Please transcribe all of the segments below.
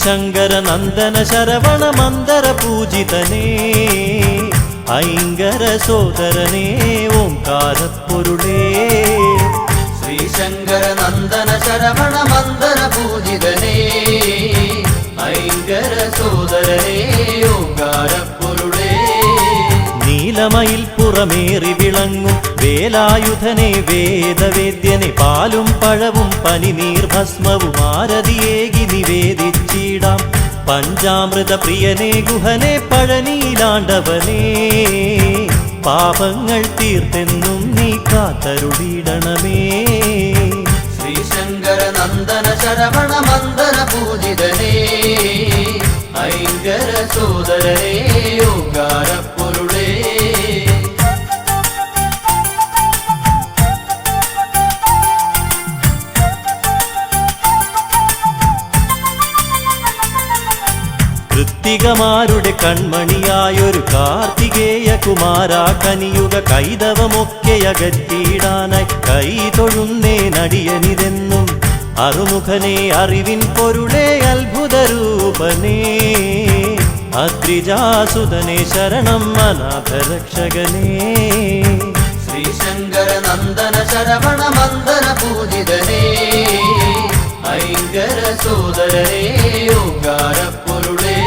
ശ്രീശങ്കര നന്ദന ശരവണ മന്ദര പൂജിതനേ ഐങ്കര സോദരനേ ഓംകാരപ്പൊരുളേ ശ്രീശങ്കര നന്ദന ശരവണ മന്ദര പൂജിതനേ ഐങ്കര സോദരനേ ഓംകാരപ്പൊരുളേ നീലമയിൽ പുറമേറി വിളങ്ങും വേലായുധനെ വേദവേദ്യനെ പാലും പഴവും പനിനീർ ഭസ്മവും ആരതിയേകി നിവേദിച്ചിടാം പഞ്ചാമൃത പ്രിയനെ ഗുഹനെ പഴനീലാണ്ടവനേ പാപങ്ങൾ തീർത്തെന്നും നീ കാത്തരുളിടണമേ ശ്രീശങ്കര നന്ദന ശരവണ മന്ദര പൂജിതനേ ഐങ്കര സോദരനേ ഓംകാരപ്പൊരുളേ കൃത്തികമാരുടെ കൺമണിയായൊരു കാർത്തികേയ കുമാര കനിയുക കൈതവമൊക്കെ അകറ്റിയിടാനായി കൈ തൊഴുന്നേ നടിയനിതെന്നും അറുമുഖനെ അറിവിൻ പൊരുളേ അത്ഭുതരൂപനേ അദ്രിജാസുതനെ ശരണം അനാഥരക്ഷകനേ ശ്രീശങ്കര നന്ദന ശരവണ മന്ദര പൂജിതനേ ഐങ്കര സോദരനേ ഓംകാരപ്പൊരുളേ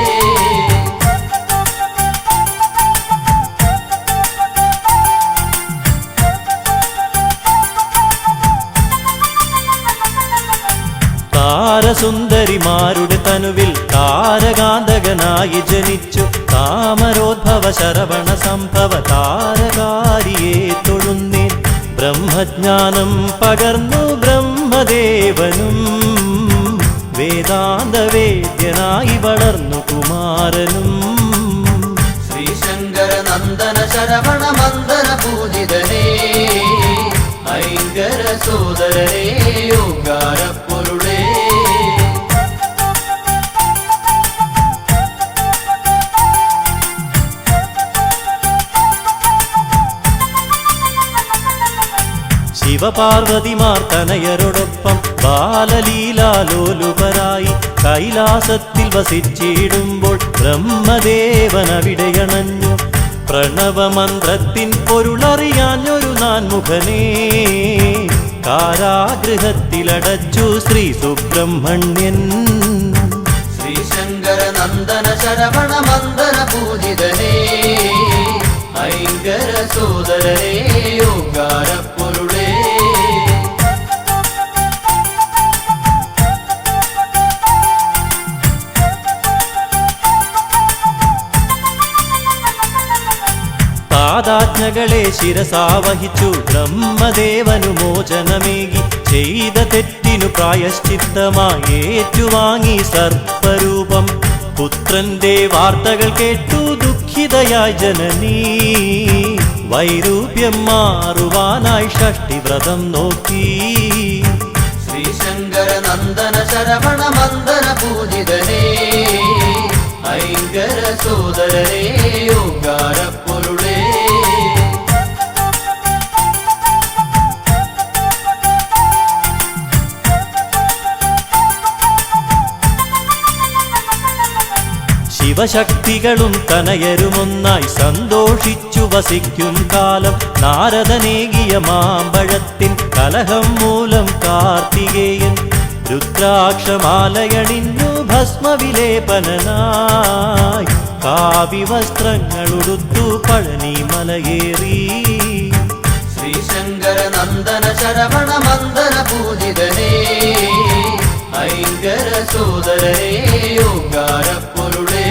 താരസുന്ദരിമാരുടെ തനുവിൽ താരകാന്തകനായി ജനിച്ചു താമരോദ്ഭവ ശരവണ സംഭവ താരകാരിയെ തൊഴുന്നേൻ ബ്രഹ്മജ്ഞാനം പകർന്നു ബ്രഹ്മദേവനും വേദാന്തവേദ്യനായി വളർന്നു കുമാരനും ശ്രീശങ്കര നന്ദന ശരവണ മന്ദര പൂജിതനേ ഐങ്കര സോദരനേ ഓംകാരപ്പൊരുളേ ശിവപാർവതിമാർ തനയരോടൊപ്പം ബാലലീലാലോലുപരായി കൈലാസത്തിൽ വസിച്ചിടുമ്പോൾ ബ്രഹ്മദേവനവിടെയണഞ്ഞു പ്രണവമന്ത്രത്തിൻ പൊരുളറിയാഞ്ഞൊരു നാൻമുഖനേ കാരാഗൃഹത്തിലടച്ചു ശ്രീ സുബ്രഹ്മണ്യൻ ശ്രീശങ്കര നന്ദന ശരവണ മന്ദര പൂജിതനേ ഐങ്കര സോദരനേ ഓംകാരപ്പൊരുളേ താതാജ്ഞകളെ ശിരസാവഹിച്ചു ബ്രഹ്മദേവനു മോചനമേകി ചെയ്ത തെറ്റിനു പ്രായശ്ചിത്തമായി ഏറ്റുവാങ്ങി സർപ്പരൂപം പുത്രന്റെ വാർത്തകൾ കേട്ടു ദുഃഖിതയായി ജനനീ വൈരൂപ്യം മാറുവാനായി ഷഷ്ടിവ്രതം നോക്കി ശ്രീശങ്കര നന്ദന ശരവണ മന്ദര പൂജിതനേ ഐങ്കര സോദരനേ ഓംകാരപ്പൊരുളേ ശിവശക്തികളും തനയരുമൊന്നായി സന്തോഷിച്ചു വസിക്കും കാലം നാരദനേകിയ മാമ്പഴത്തിൻ കലഹം മൂലം കാർത്തികേയൻ രുദ്രാക്ഷമാലയണിഞ്ഞു ഭസ്മവിലേപനായി കാവ്യവസ്ത്രങ്ങളുടുത്തു പഴനി മലയേറി ശ്രീശങ്കര നന്ദന ശരവണ മന്ദര പൂജിതനേ ഐങ്കര സോദരനേ ഓംകാരപ്പൊരുളേ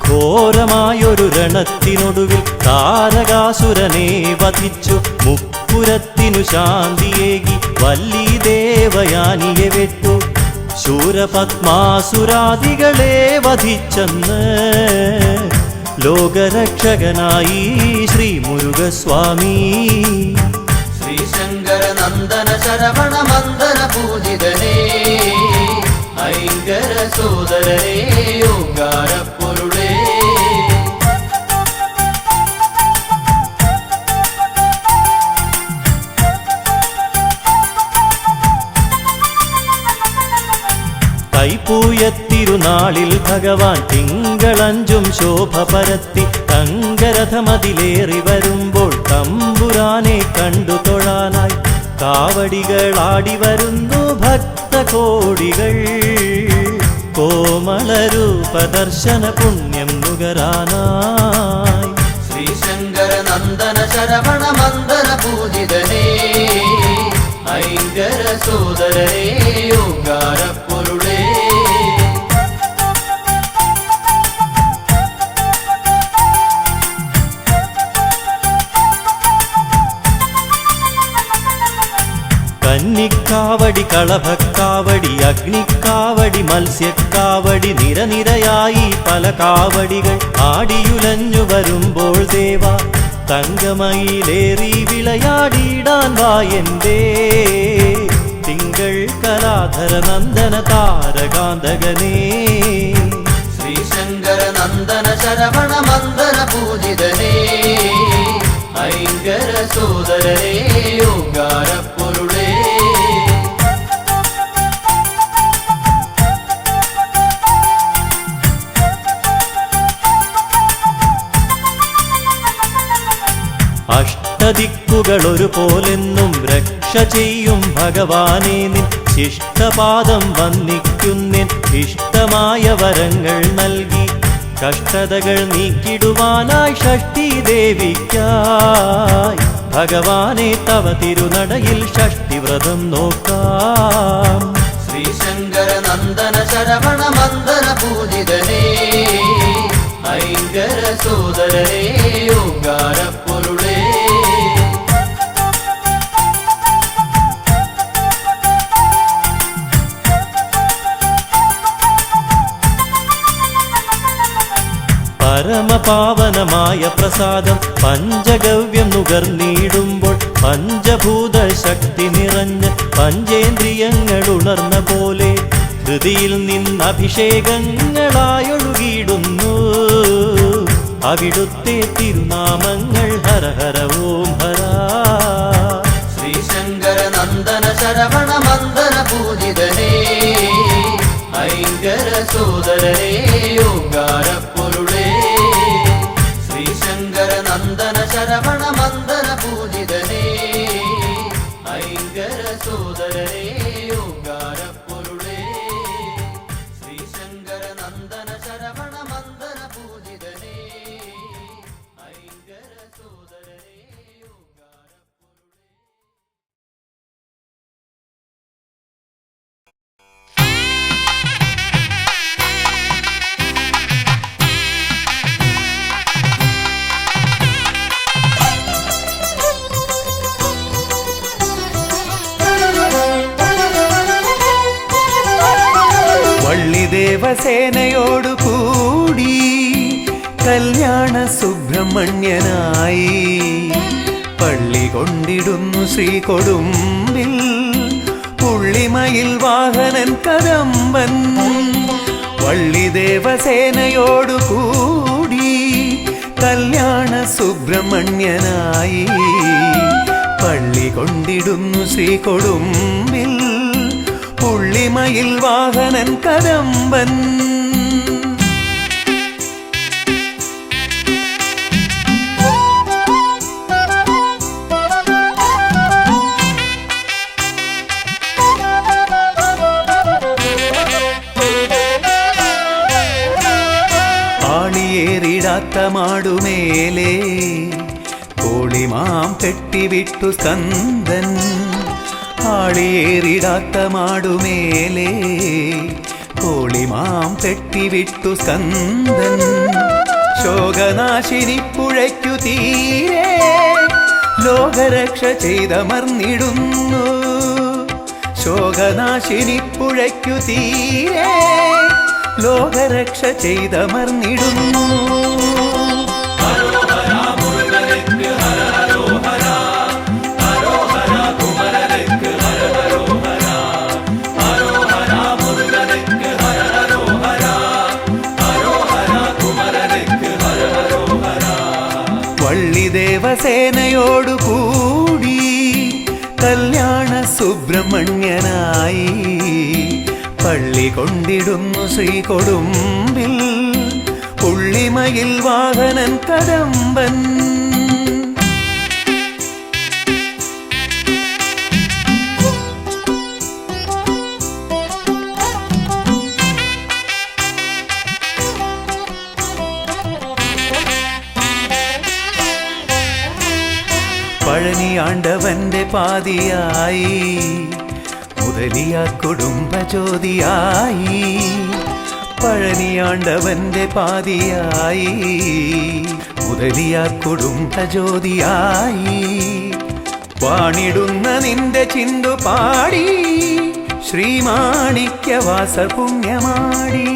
ഘോരമായൊരു രണത്തിനൊടുവിൽ താരകാസുരനെ വധിച്ചു മുപ്പുരത്തിനു ശാന്തിയേകി വല്ലി ദേവയാനിയെ വെട്ടു ശൂരപത്മാസുരാദികളെ വധിച്ചെന്ന് ലോകരക്ഷകനായി ശ്രീ മുരുകസ്വാമി ശ്രീശങ്കര നന്ദന ശരവണ മന്ദര പൂജിതനേ ഐങ്കര സോദരനേ ഓംകാരപ്പൊരുളേ തൈപ്പൂയത്തിരുനാളിൽ ഭഗവാൻ തിങ്കളഞ്ചും ശോഭ പരത്തി തങ്കരഥമതിലേറി വരുമ്പോൾ തമ്പുരാനെ കണ്ടു തൊഴാനായി കാവടികളാടി വരുന്നു ഭക്തകോടികൾ. കോമളരൂപദർശന പുണ്യം നുകരാനായി ശ്രീശങ്കര നന്ദന ശരവണ മന്ദന പൂജിതനേ ഐങ്കര സോദരനേ ഓങ്കാരപ്പൊരുളേ. കന്നിക്കാവടി കളഭക്കാവടി അഗ്നിക്കാവടി മത്സ്യക്കാവടി നിരനിരയായി പല കാവടികൾ ആടിയുലഞ്ഞു വരുമ്പോൾ ദേവ തങ്കമയിലേറി വിളയാടിയിടാൻ വായന്തേ. തിങ്കൾ കലാധര നന്ദന താരകാന്തകനേ ശ്രീശങ്കര നന്ദന ശരവണ മന്ദന പൂജിതനേ ഐങ്കര സോദരനേ ഓങ്കാരപ്പൊരുളേ. അഷ്ടദിക്കുകൾ ഒരുപോലെന്നും രക്ഷ ചെയ്യും ഭഗവാനെ നിൻ ശിഷ്ടപാദം വന്ദിക്കുന്നിൻ ഇഷ്ടമായ വരങ്ങൾ നൽകി കഷ്ടതകൾ നീക്കിടുവാനായി ഷഷ്ഠി ദേവിക്കായി ഭഗവാനെ തവ തിരുനടയിൽ ഷഷ്ഠിവ്രതം നോക്കാം. ശ്രീശങ്കര നന്ദന ശരവണ മന്ദന പൂജിതനേ ഐങ്കര സോദരനേ ഓങ്കാരപ്പൊരുളേ. പരമപാവനമായ പ്രസാദം പഞ്ചഗവ്യം നുകർന്നിടുമ്പോൾ പഞ്ചഭൂത ശക്തി നിറഞ്ഞ് പഞ്ചേന്ദ്രിയങ്ങൾ ഉണർന്ന പോലെ ഹൃദിയിൽ നിന്നഭിഷേകങ്ങളായൊഴുകിയിടുന്നു അവിടുത്തെ തിരുനാമങ്ങൾ ഹര ഹര ഓം ഹര. ശ്രീശങ്കര നന്ദന ശരവണ മന്ദന പൂജിതനേ ഐങ്കര സോദരനേ ഓങ്കാരപ്പൊരുളേ. ശ്രീശങ്കര നന്ദന ശരവണ മന്ദന പൂജിതനേ ഐങ്കര സോദരനേ ഓങ്കാരപ്പൊരുളേ. ശ്രീശങ്കര നന്ദന ശരവണ മന്ദന പൂജിതനേ ഐങ്കര സോദരനേ ഓങ്കാരപ്പൊരുളേ. വള്ളിദേവസേനയോടു കൂടി കല്യാണ സുബ്രഹ്മണ്യനായി പള്ളി കൊണ്ടിടുന്നു ശ്രീകൊടുമ്പിൽ പുള്ളിമയിൽ വാഹനൻ കദംബൻ. വള്ളിദേവസേനയോടു കൂടി കല്യാണ സുബ്രഹ്മണ്യനായി പള്ളി കൊണ്ടിടുന്നു ശ്രീകൊടുമ്പിൽ പുള്ളിമയിൽ വാഹനൻ കദംബൻ. ആളിയേറിടാത്ത മാടുമേലേ കോളിമാം കെട്ടിവിട്ടു സ്കന്ദൻ. ആളിയേറിടാത്ത മാടുമേലേ കോളിമാം കെട്ടിവിട്ടു സ്കന്ദൻ. ശോകനാശിനി പുഴയ്ക്കു തീരെ ലോകരക്ഷ ചെയ്തമർന്നിടുന്നു. ശോകനാശിനി പുഴയ്ക്കു തീരെ ലോകരക്ഷ ചെയ്തമർന്നിടുന്നു. വള്ളിദേവസേനയോടു കൂടി കല്യാണ സുബ്രഹ്മണ്യനായി പള്ളി കൊണ്ടിടുന്നു ശ്രീകൊടുമ്പിൽ പുള്ളിമയിൽ വാഹനൻ കദംബൻ. പഴനിയാണ്ടവന്റെ പാതിയായി മുതലിയ കുടുംബ ജ്യോതിയായി. പഴനിയാണ്ടവന്റെ പാതിയായി മുതലിയ കുടുംബ ജ്യോതിയായി. വാണിടുന്ന നിന്റെ ചിന്തു പാടി ശ്രീമാണിക്യവാസ പുണ്യമാടി.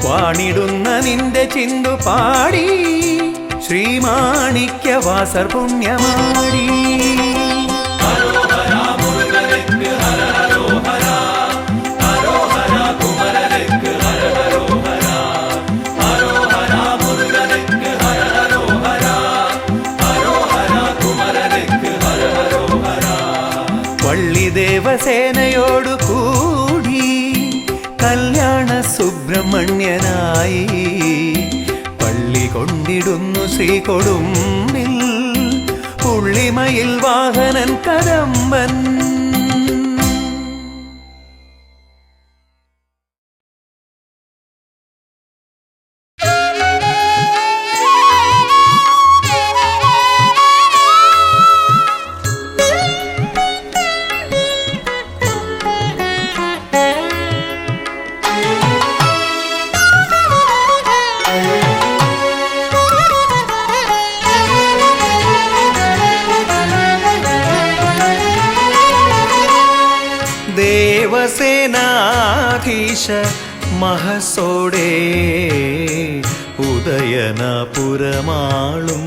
വാണിടുന്ന നിന്റെ ചിന്തു പാടി ശ്രീമാണിക്യവാസർ പുണ്യമാടി. വള്ളി ദേവസേനയോടു കൂടി കല്യാണ സുബ്രഹ്മണ്യനായി പള്ളി കൊണ്ടിടുന്നു ശ്രീകൊടുമ്പിൽ പുള്ളിമയിൽ വാഹനൻ കദംബൻ. ദേവസേനാധീശ മഹസോടെ ഉദയനപുരമാളും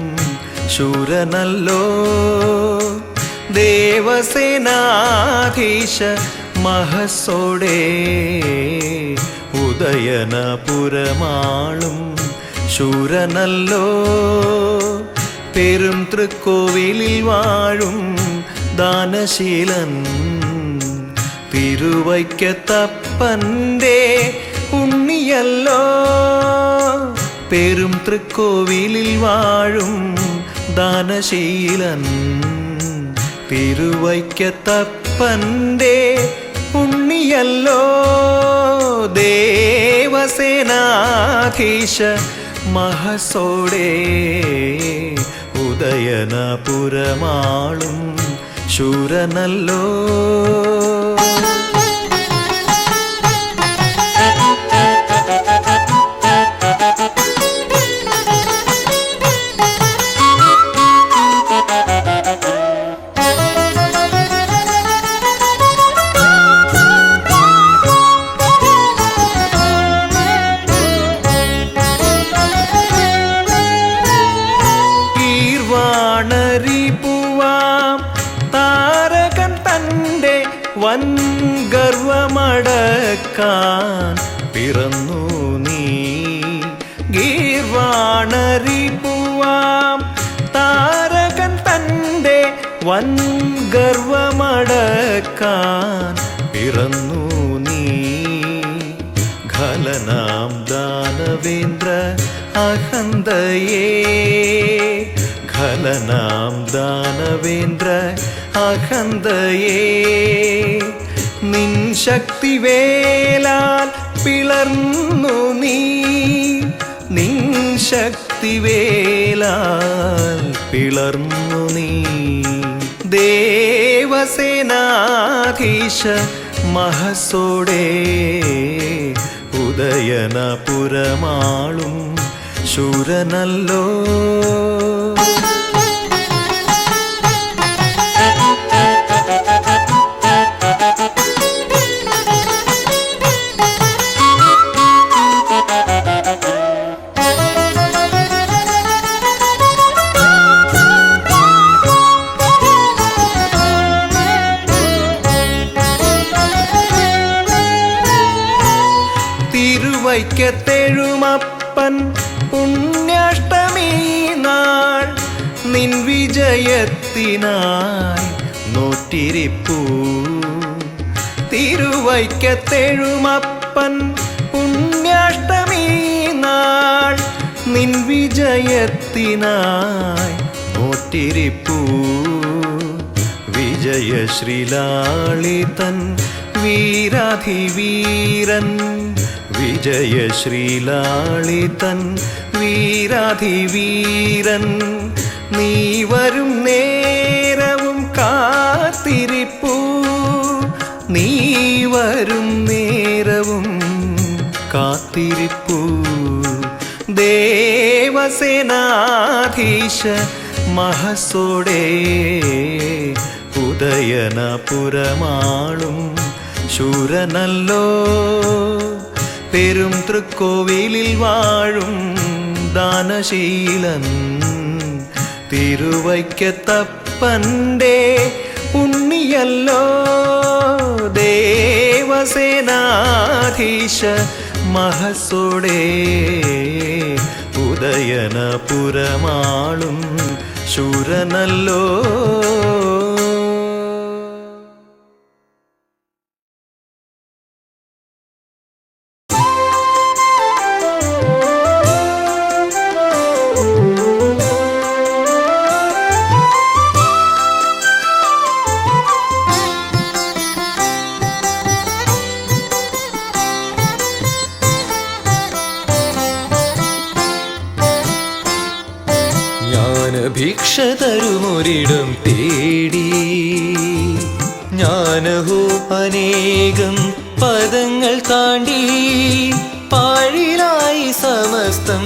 ശൂരനല്ലോ. ദേവസേനാധീശ മഹസോടെ ഉദയനപുരമാളും ശൂരനല്ലോ. പെരും തൃക്കോവിലിൽ വാഴും ദാനശീലൻ തിരുവൈക്കത്തപ്പന്റെ ഉണ്ണിയല്ലോ. പെരും തൃക്കോവിലിൽ വാഴും ദാനശീലൻ തിരുവൈക്കത്തപ്പന്റെ ഉണ്ണിയല്ലോ. ദേവസേനാധീശ മഹസോടെ ഉദയനപുരമാളും ശൂരനല്ലോ. വൻ ഗർവമടക്കാൻ പിറന്നു നീ. ഗീർവാണരിപ്പുവാം താരകൻ തൻ്റെ വൻ ഗർവമടക്കാൻ പിറന്നു നീ. ഖലനാം ദാനവേന്ദ്ര അഹന്തയേ. ഖലനാം ദാനവേന്ദ്ര അഹന്തയേ. നിൻ ശക്തിവേലാൽ പിളർന്നു നീ. നിൻ ശക്തിവേലാൽ പിളർന്നു നീ. ദേവസേനാധീശ മഹസോടെ ഉദയനപുരമാളും ശൂരനല്ലോ. തിരുവൈക്കത്തെഴുമപ്പൻ പുണ്യാഷ്ടമി നാൾ നിൻ വിജയത്തിനായി നോറ്റിരിപ്പൂ. തിരുവൈക്കത്തെഴുമപ്പൻ പുണ്യാഷ്ടമി നാൾ നിൻ വിജയത്തിനായി നോറ്റിരിപ്പൂ വിജയശ്രീലാളിതൻ വീരാധിവീരൻ വിജയശ്രീലാളിതൻ വീരാധിവീരൻ നീ വരും നേരവും കാത്തിരിപ്പൂ നീ വരും നേരവും കാത്തിരിപ്പൂ ദേവസേനാധീശ മഹസോടെ ഉദയനപുരമാളും ശൂരനല്ലോ പെരും തൃക്കോവിലിൽ വാഴും ദാനശീലൻ തിരുവൈക്കത്തപ്പൻ്റെ ഉണ്ണിയല്ലോ ദേവസേനാധീശ മഹസോടെ ഉദയനപുരമാളും ശൂരനല്ലോ. ഭിക്ഷ തരുമൊരിടം തേടി ഞാനഹോ അനേകം പദങ്ങൾ താണ്ടി പാഴിലായി സമസ്തം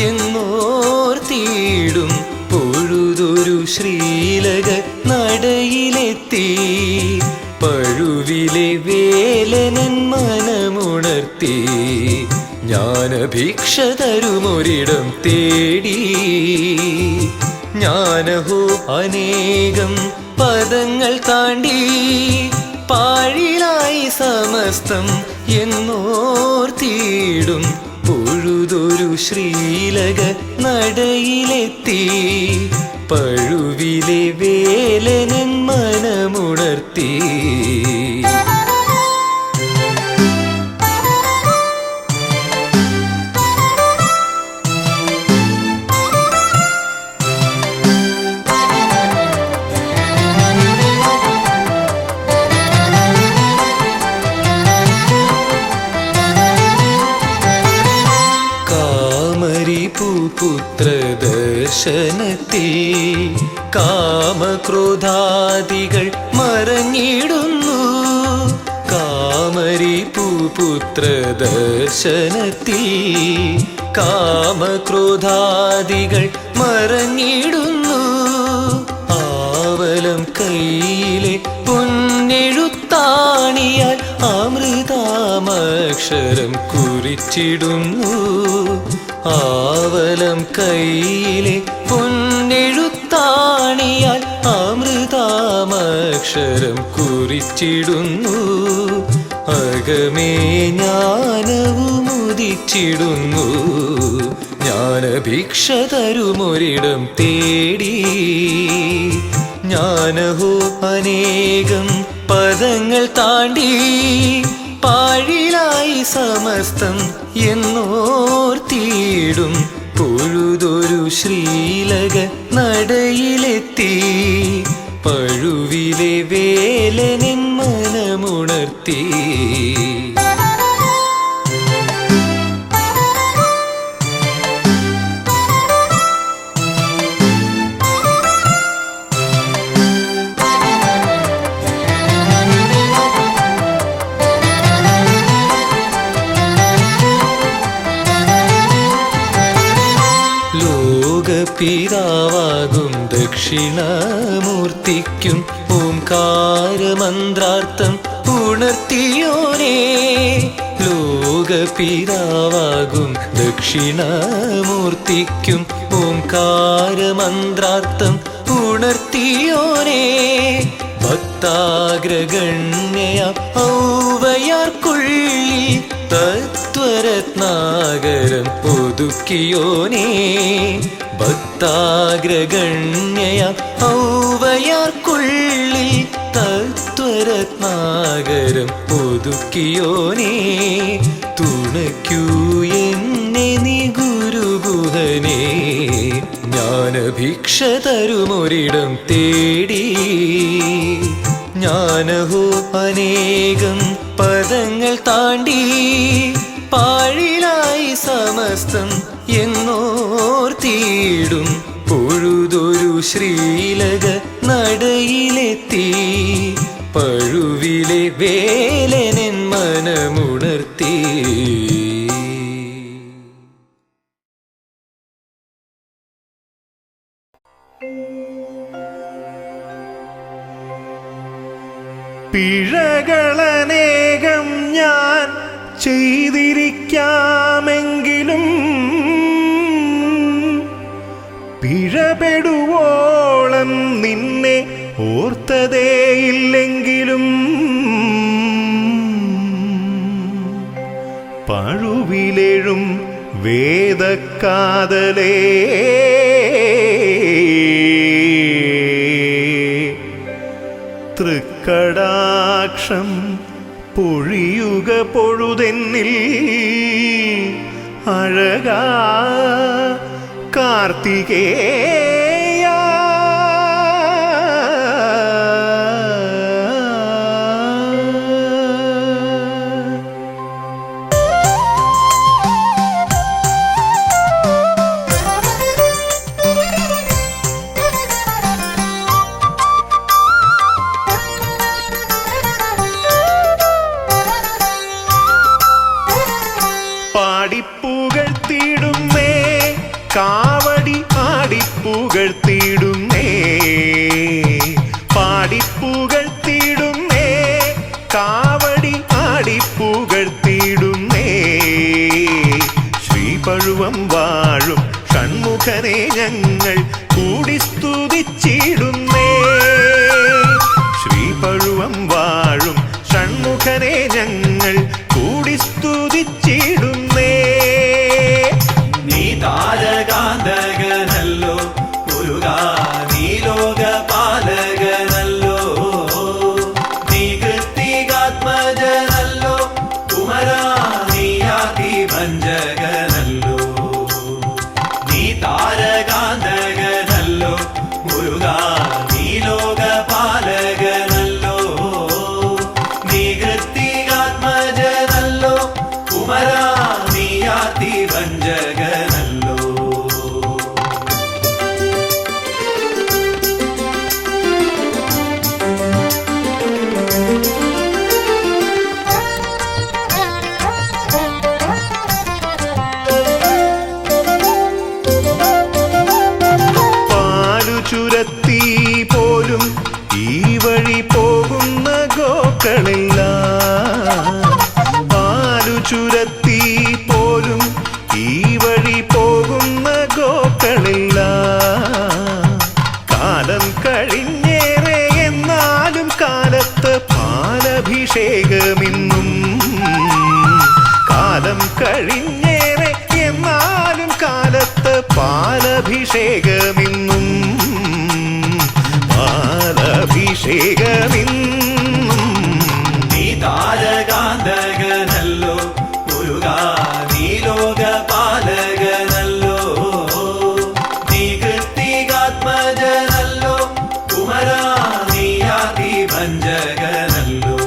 എന്നോർത്തിയിടും പൊഴുതൊരു ശ്രീലക നടയിലെത്തി പഴുവിലെ വേലനൻ മനമുണർത്തി ജ്ഞാനഭിക്ഷ തരുമൊരിടം തേടി ഞാനഹോ അനേകം പദങ്ങൾ താണ്ടി പാഴിലായി സമസ്തം എന്നോർത്തിയിടും പൊഴുതൊരു ശ്രീലക നടയിലെത്തി പഴുവിലെ വേലനൻ മനമുണർത്തി പുത്രദർശനത്തിൽ കാമക്രോധാദികൾ മറഞ്ഞിടുന്നു കാമരി പുത്രദർശനത്തിൽ കാമക്രോധാദികൾ മറഞ്ഞിടുന്നു ആവലം കയ്യിലെ പൊന്നെഴുത്താണിയാൽ അമൃതാമക്ഷരം കുറിച്ചിടുന്നു ആവലം കയ്യിലെ പൊന്നെഴുത്താണിയാൽ അമൃതാമക്ഷരം കുറിച്ചിടുന്നു അകമേ ജ്ഞാനവുമുദിച്ചിടുന്നു ജ്ഞാനഭിക്ഷ തരുമൊരിടം തേടി ജ്ഞാനഹോ അനേകം പദങ്ങൾ താണ്ടി പാഴിലായി സമസ്തം എന്നോർത്തിയിടും പൊഴുതൊരു ശ്രീലക നടയിലെത്തി പഴുവിലെ വേലനൻ മനമുണർത്തി പിതാവാകും ദക്ഷിണാമൂർത്തിക്കും ഓംകാരമന്ത്രാർത്ഥം ഉണർത്തിയോനേ ലോകപിതാവാകും ദക്ഷിണാമൂർത്തിക്കും ഓംകാരമന്ത്രാർത്ഥം ഉണർത്തിയോനേ ഭക്താഗ്രഗണ്യ ഔവയാർക്കുള്ളിൽ തത്വരത്നാകരം ഒതുക്കിയോനേ ഭക്താഗ്രഗണ്യ ഔവയാർക്കുള്ളിൽ തത്വരത്നാകരം ലോകരത്നാകരം ഒതുക്കിയോനേ തുണയ്ക്കൂ എന്നെ നീ ഗുരുഗുഹനേ ജ്ഞാനഭിക്ഷ തരുമൊരിടം തേടി ജ്ഞാനഹോ അനേകം പദങ്ങൾ താണ്ടി പാഴിലായി സമസ്തം എന്നോർത്തിയിടും പൊഴുതൊരു ശ്രീലക നടയിലെത്തി പഴുവിലെ വേലനൻ മനമുണർത്തി പിഴകളനേകം ഞാൻ ചെയ്തിരിക്കാമെങ്കിലും പിഴപെടുവോളം നിന്നെ ഓർത്തതേയില്ലെങ്കിലും പഴുവിലെഴും വേദക്കാതലേ തൃക്കടാക്ഷം പൊഴിയുക പൊഴുതെന്നിൽ അഴകാ കാർത്തികേയ പാടിപ്പുകഴ്ത്തിയിടുന്നേ കാവടി ആടിപ്പുകഴ്ത്തിയിടുന്നേ പാടിപ്പുകഴ്ത്തിയിടുന്നേ കാവടി ആടിപ്പുകഴ്ത്തിയിടുന്നേ ശ്രീപഴുവം വാഴും ഷൺമുഖനെ ഞങ്ങൾ കൂടി സ്തുതിച്ചിടുന്നേ ശ്രീപഴുവം വാഴും ഷൺമുഖനെ ഞങ്ങൾ കൂടി സ്തുതിച്ചിടുന്നേ നീ താരകാന്തകനല്ലോ മുരുകാ നീ ലോകപാലകനല്ലോ നീ കൃത്തികാത്മജനല്ലോ കുമരാ നീ ആദിഭഞ്ജകനല്ലോ നീ താരകാന്തകനല്ലോ മുരുകാ നീ ലോകപാലകനല്ലോ നീ കൃത്തികാത്മജനല്ലോ കുമരാ നീ ആദിഭഞ്ജകനല്ലോ പാലു ചുരത്തി പോലും ഈ വഴി പോകുന്ന ഗോക്കളില്ല പാലു ചുരത്തി പോലും ഈ വഴി പോകുന്ന ഗോക്കളില്ല കാലം കഴിഞ്ഞേറെ എന്നാലും കാലത്ത് പാലഭിഷേകമിന്നും കാലം കഴിഞ്ഞേറെ എന്നാലും കാലത്ത് പാലഭിഷേകമിന്നും പാലഭിഷേകമിന്നും നീ താരകാന്തകനല്ലോ മുരുകാ നീ ലോകപാലകനല്ലോ നീ കൃത്തികാത്മജനല്ലോ കുമരാ നീ ആദിഭഞ്ജകനല്ലോ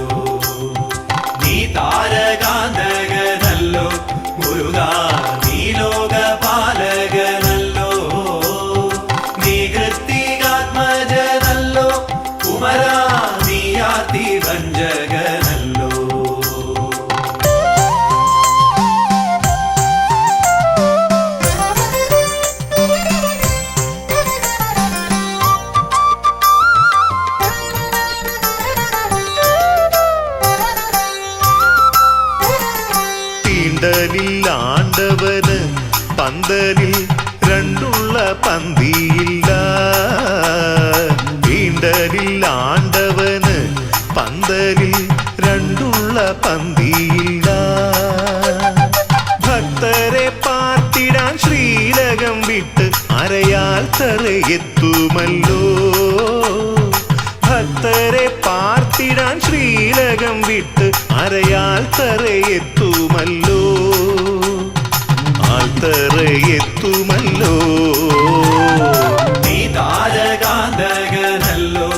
നീ താരകാന്തകനല്ലോ മുരുകാ നീ ലോകപാലകനല്ലോ നീ കൃത്തികാത്മജനല്ലോ കുമരാ നീ ആദിഭഞ്ജകനല്ലോ തീണ്ടലിൽ ആണ്ടവന് പന്തലിൽ രണ്ടുള്ള പന്തിയില്ല തീണ്ടലിൽ ആണ്ടവന് പന്തലിൽ രണ്ടുള്ള പന്തിയില്ല ഭക്തരെ പാർത്തിടാൻ ശ്രീലകം വിട്ട് അരയാൽ തറയെത്തുമല്ലോ ഭക്തരെ പാർത്തിടാൻ അരയാൽ തറയെത്തുമല്ലോ, ആൽത്തറയെത്തുമല്ലോ. നീ താരകാന്തകനല്ലോ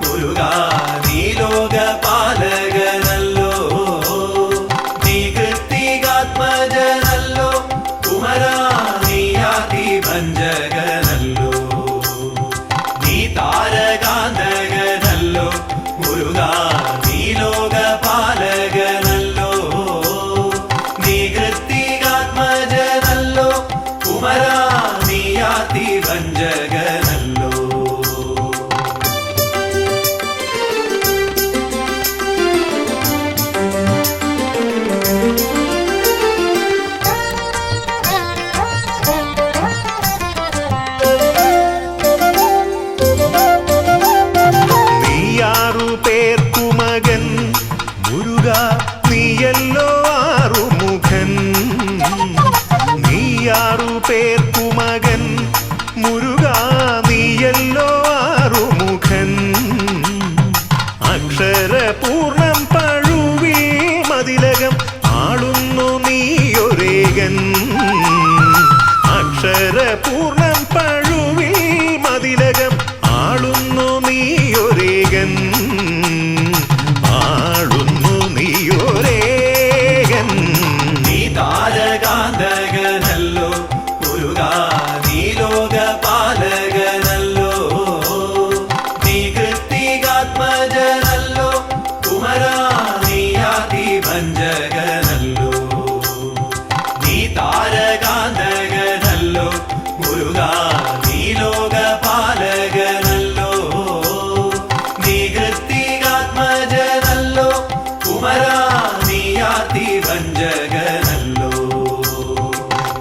മുരുകാ, നീ ലോകപാലകനല്ലോ, നീ കൃത്തികാത്മജനല്ലോ കുമരാ, നീ ആദിഭഞ്ജകനല്ലോ. നീ താരകാന്തകനല്ലോ മുരുകാ, നീ ലോകപാലകനല്ലോ, നീ കൃത്തികാത്മജനല്ലോ കുമരാ, നീ ആദിഭഞ്ജകനല്ലോ. നീയാറു പേർക്കു മകൻ മുരുകാ, നീയല്ലോ ആറുമുഖൻ. നീയാറു പേർക്കു മകൻ മുരുകാ, നീയല്ലോ ആറുമുഖൻ. അക്ഷരപൂർണം പഴുവി മതിലകം ആളുന്നു നീയൊരേകൻ. അക്ഷരപൂർണം പഴുവി മതിലകം ആളുന്നു നീയൊരേകൻ, ആളുന്നു നീയൊരേകൻ. നീ താരകാന്തകനല്ലോ മുരുകാ, നീ ലോകപാലകനല്ലോ, നീ കൃത്തികാത്മജനല്ലോ കുമരാ, നീ ആദിഭഞ്ജകനല്ലോ. നീ താരകാന്തകനല്ലോ മുരുകാ, നീ ലോകപാലകനല്ലോ, നീ കൃത്തികാത്മജനല്ലോ കുമരാ, നീ ആദിഭഞ്ജകനല്ലോ.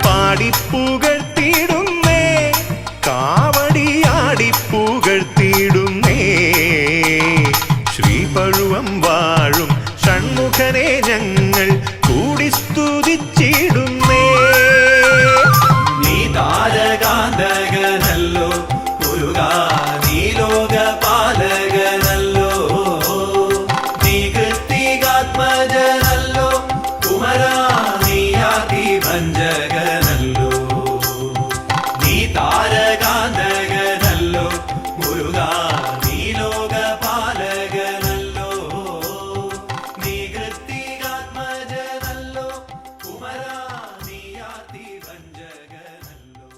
പാടിപ്പുകഴ്ത്തിയിടുന്നേ, കാവടിയാടിപ്പുകഴ്ത്തിയിടുന്നേ, ശ്രീപഴുവം വാഴും ഷൺമുഖനെ ഞങ്ങൾ കൂടി സ്തുതിച്ചിടുന്നേ. നീ താരകാന്തകനല്ലോ മുരുകാ, നീ ലോകപാലകനല്ലോ, നീ കൃത്തികാത്മജനല്ലോ കുമരാ, നീ ആദിഭഞ്ജകനല്ലോ. നീ താരകാന്തകനല്ലോ മുരുകാ, നീ ലോകപാലകനല്ലോ, നീ കൃത്തികാത്മജനല്ലോ കുമരാ, നീ ആദിഭഞ്ജകനല്ലോ.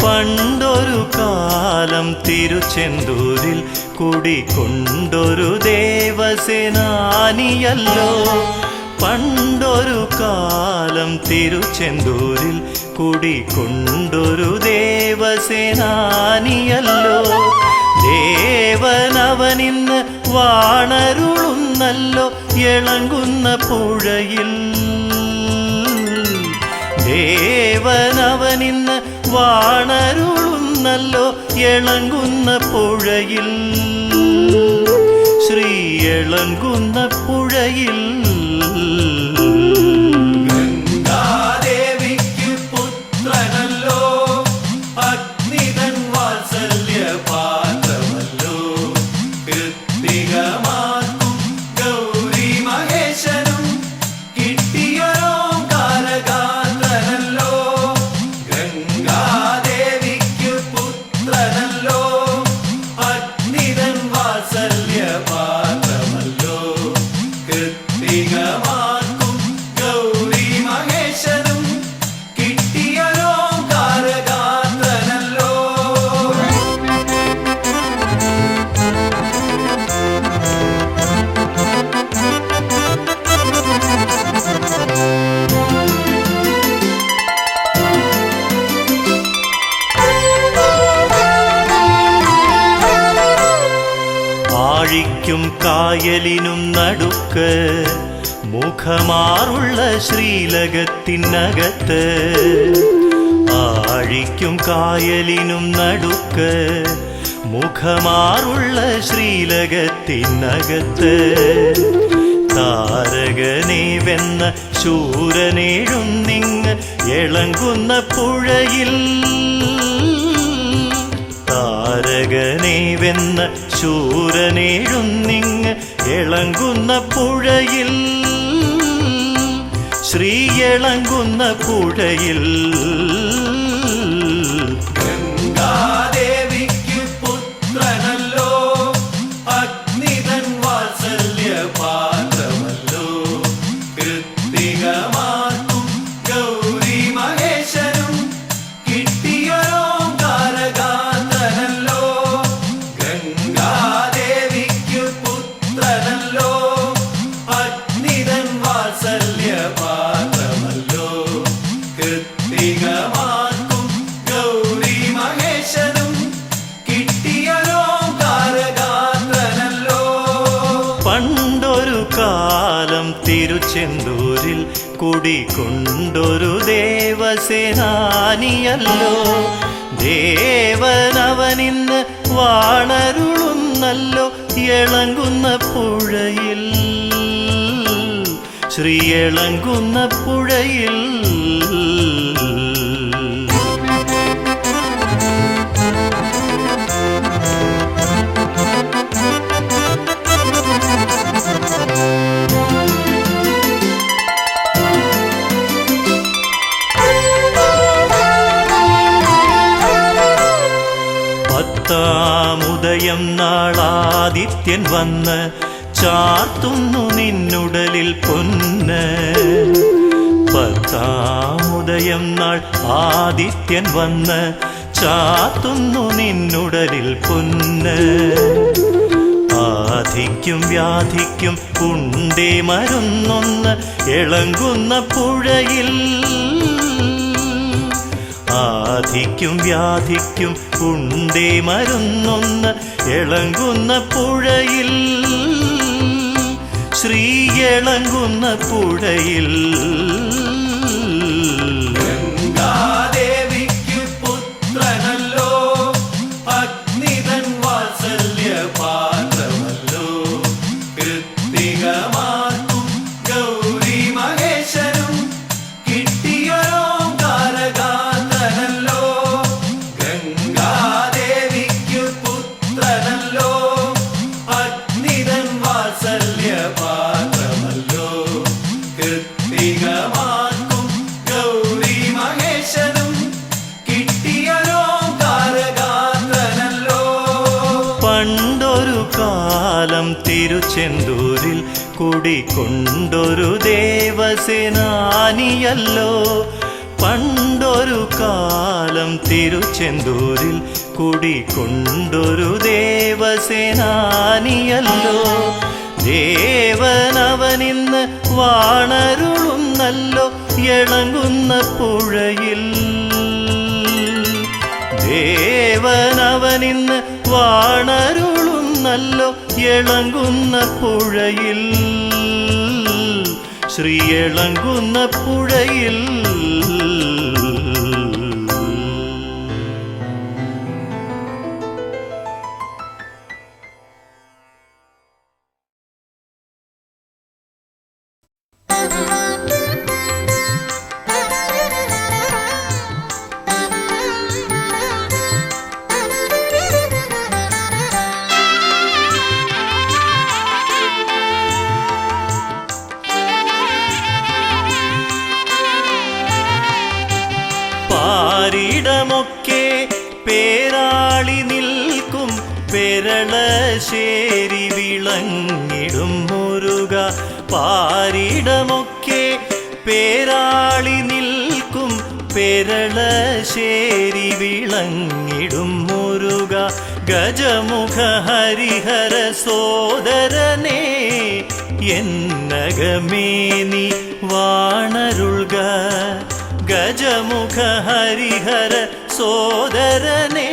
പണ്ടൊരു കാലം തിരുച്ചെന്തൂരിൽ കുടികൊണ്ടൊരു ദേവസേനാനിയല്ലോ. പണ്ടൊരു കാലം തിരുച്ചെന്തൂരിൽ കുടികൊണ്ടൊരു ദേവസേനാനിയല്ലോ. ദേവനവനിന്ന് വാണരുളുന്നല്ലോ ഇളങ്കുന്ന പുഴയിൽ. ദേവനവനിന്ന് വാണരുളുന്നല്ലോ ഇളങ്കുന്ന പുഴയിൽ. ശ്രീ ഇളങ്കുന്ന പുഴയിൽ. ഗംഗാദേവിക്ക് പുത്രനല്ലോ, അഗ്നിതൻ വാത്സല്യ പാത്രമല്ലോ, കൃത്തികമാർക്കും ഗൗരി മഹേശനും കിട്ടിയൊരോങ്കാരഗാത്രനല്ലോ. ഗംഗാദേവിക്ക് പുത്രനല്ലോ, അഗ്നിതൻ വാത്സല്യ പാത്രമല്ലോ, കൃത്തികമാർക്കും ഗൗരി മഹേശനും കിട്ടിയൊരോങ്കാരഗാത്രനല്ലോ. ആഴിക്കും കായലിനും നടുക്ക് മുഖമാറുള്ള ശ്രീലകത്തിനകത്ത് ആഴിക്കും കായലിനും നടുക്ക് മുഖമാറുള്ള ശ്രീലകത്തിനകത്ത് താരകനെ വെന്ന ശൂരനേഴുന്നിങ്ങ് ഇളങ്കുന്ന പുഴയിൽ താരകനെ വെന്ന ശൂരനേഴുന്നിങ്ങ് ഇളങ്കുന്ന പുഴയിൽ ശ്രീയളങ്കുന്ന പുഴയിൽ ഗംഗാദേവിക്ക് പുത്രനല്ലോ അഗ്നിതൻ വാത്സല്യ പാത്രമല്ലോ കൃത്തികമാർക്കും ഗൗരി മഹേശനും കിട്ടിയൊരോങ്കാരഗാത്രനല്ലോ ഗംഗാദേവിക്ക് പുത്രനല്ലോ അഗ്നിതൻ വാത്സല്യ പാത്രമല്ലോ കൃത്തികമാർക്കും ഗൗരി മഹേശനും കിട്ടിയൊരോങ്കാരഗാത്രനല്ലോ. പണ്ടൊരു കാലം തിരുച്ചെന്തൂരിൽ കുടികൊണ്ടൊരു ദേവസേനാനിയല്ലോ ദേവനവനിന്ന് വാണരുളുന്നല്ലോ ഇളങ്കുന്ന പുഴയിൽ ശ്രീയളങ്കുന്ന പുഴയിൽ പത്താമുദയം നാളാദിത്യൻ വന്ന് ചാർത്തുന്നു നിന്നുടലിൽ പൊന്ന് പത്താമുദയം നാൾ ആദിത്യൻ വന്ന് ചാർത്തുന്നു നിന്നുടലിൽ പൊന്ന് ആധിക്കും വ്യാധിക്കും ഉണ്ടേ മരുന്നൊന്ന് ഇളങ്കുന്ന പുഴയിൽ ആധിക്കും വ്യാധിക്കും ഉണ്ടേ മരുന്നൊന്ന് ഇളങ്കുന്ന പുഴയിൽ ശ്രീയളങ്കുന്ന പുഴയിൽ ഗംഗാദേവിക്ക് പുത്രനല്ലോ അഗ്നിതൻ വാത്സല്യ പാത്രമല്ലോ കൃത്തികമാർക്കും ഗൗരി മഹേശനും കിട്ടിയൊരോങ്കാരഗാത്രനല്ലോ ഗംഗാദേവിക്ക് പുത്രനല്ലോ അഗ്നിതൻ വാത്സല്യ പാത്രമല്ലോ കൃത്തികമാർക്കും ഗൗരി മഹേശനും കിട്ടിയൊരോങ്കാരഗാത്രനല്ലോ. പണ്ടൊരു കാലം തിരുച്ചെന്തൂരിൽ കുടികൊണ്ടൊരു ദേവസേനാനിയല്ലോ പണ്ടൊരു കാലം തിരുച്ചെന്തൂരിൽ കുടികൊണ്ടൊരു ദേവസേനാനിയല്ലോ ദേവനവനിന്ന് വാണരുളുന്നല്ലോ ഇളങ്കുന്ന പുഴയിൽ ദേവനവനിന്ന് വാണരുളുന്നല്ലോ ഇളങ്കുന്ന പുഴയിൽ ശ്രീയളങ്കുന്ന പുഴയിൽ പാരിടമൊക്കെ പേരാളി നിൽക്കും പെരളശ്ശേരി വിളങ്ങിടും മുരുക പാരിടമൊക്കെ പേരാളി നിൽക്കും പെരളശ്ശേരി വിളങ്ങിടും മുരുക ഗജമുഖ ഹരിഹര സോദരനേ എന്നകമേനി വാണരുൾക ഗജമുഖ ഹരിഹര സോദരനേ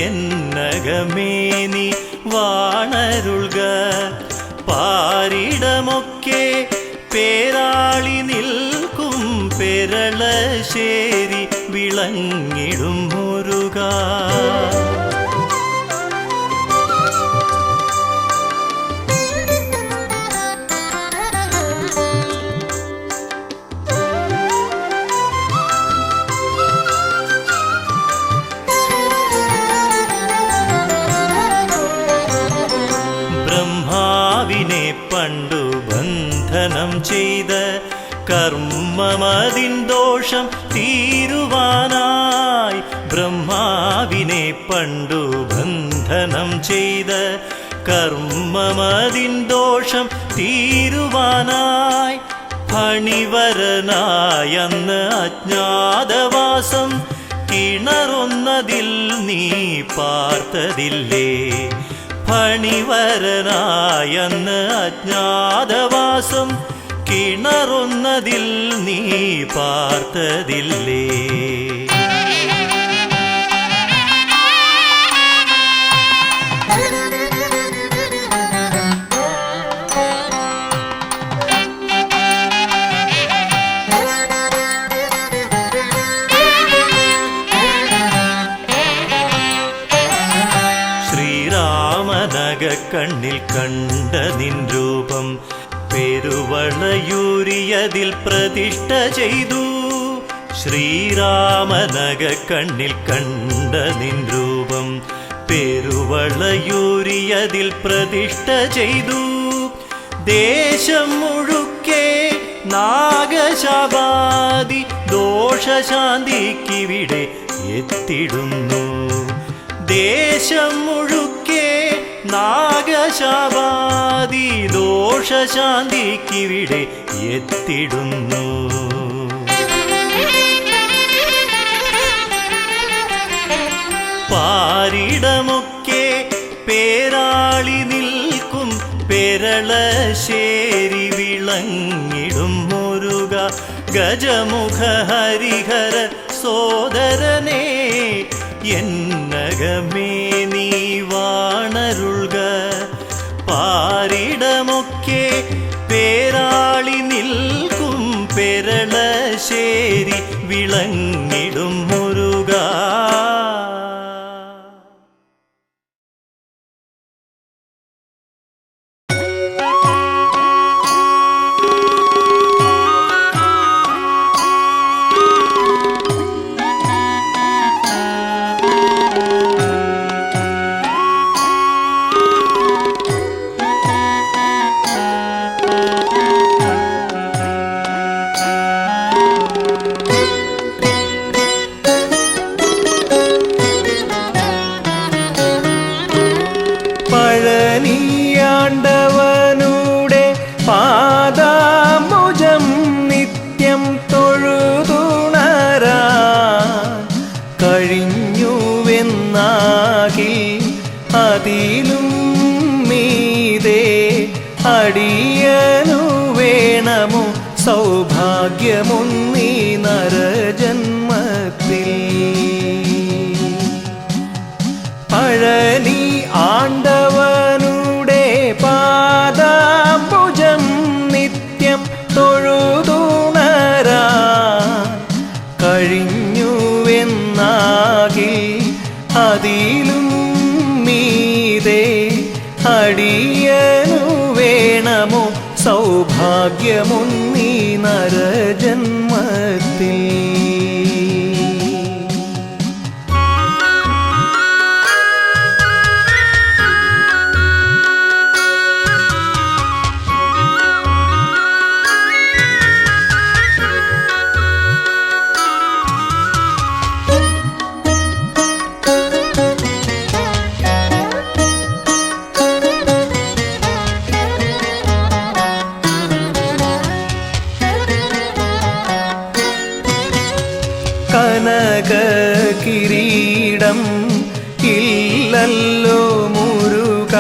എന്നകമേനി വാണരുൾക പാരിടമൊക്കെ പേരാളി നിൽക്കും പെരളശ്ശേരി വിളങ്ങിടും മുരുക. ബ്രഹ്മാവിനെ പണ്ടു ബന്ധനം ചെയ്ത കർമ്മമതിൻ ദോഷം തീരുവാനായി. ബ്രഹ്മാവിനെ പണ്ടു ബന്ധനം ചെയ്ത കർമ്മമതിൻ ദോഷം തീരുവാനായി. ഫണിവരനായന്ന് അജ്ഞാതവാസം കിണറൊന്നതിൽ നീ പാർത്തതില്ലേ. ഫണിവരനായന്ന് അജ്ഞാതവാസം കിണറൊന്നതിൽ നീ പാർത്തതില്ലേ. കണ്ണിൽ കണ്ട നിൻ രൂപം പെരുവളയൂരിയതിൽ പ്രതിഷ്ഠ ചെയ്തു. ശ്രീരാമനഗ കണ്ണിൽ കണ്ട നിൻ രൂപം പെരുവളയൂരിയതിൽ പ്രതിഷ്ഠ ചെയ്തു. ദേശം മുഴുക്കെ നാഗശാപാദി ദോഷശാന്തിക്കിവിടെ എത്തിടുന്നു. ദേശം മുഴുക്കെ നാഗശാപാദി ദോഷശാന്തിക്കിവിടെ എത്തിടുന്നു. പാരിടമൊക്കെ പേരാളി നിൽക്കും പെരളശ്ശേരി വിളങ്ങിടും മുരുക. ഗജമുഖ ഹരിഹര സോദരനേ എന്നകമേ നീ വാണരുൾക. പാരിടമൊക്കെ പേരാളി നിൽക്കും പെരളശ്ശേരി വിളങ്ങിടും മുരുക. പഴനിയാണ്ടവനുടെ പാദാംബുജം നിത്യം തൊഴുതുണരാൻ കഴിഞ്ഞുവെന്നാകിൽ അതിലും മീതെ അടിയനു വേണമോ സൗഭാഗ്യമൊന്നീ നരജന്മത്തിൽ. പഴനി ആണ്ടവനുടെ പാദാംബുജം നിത്യം തൊഴുതുണരാൻ കഴിഞ്ഞുവെന്നാകിൽ അതിലും മീതെ അടിയനു വേണമോ സൗഭാഗ്യമൊന്നീ നരജന്മത്തിൽ. കനകകിരീടം ഇല്ലല്ലോ മുരുക.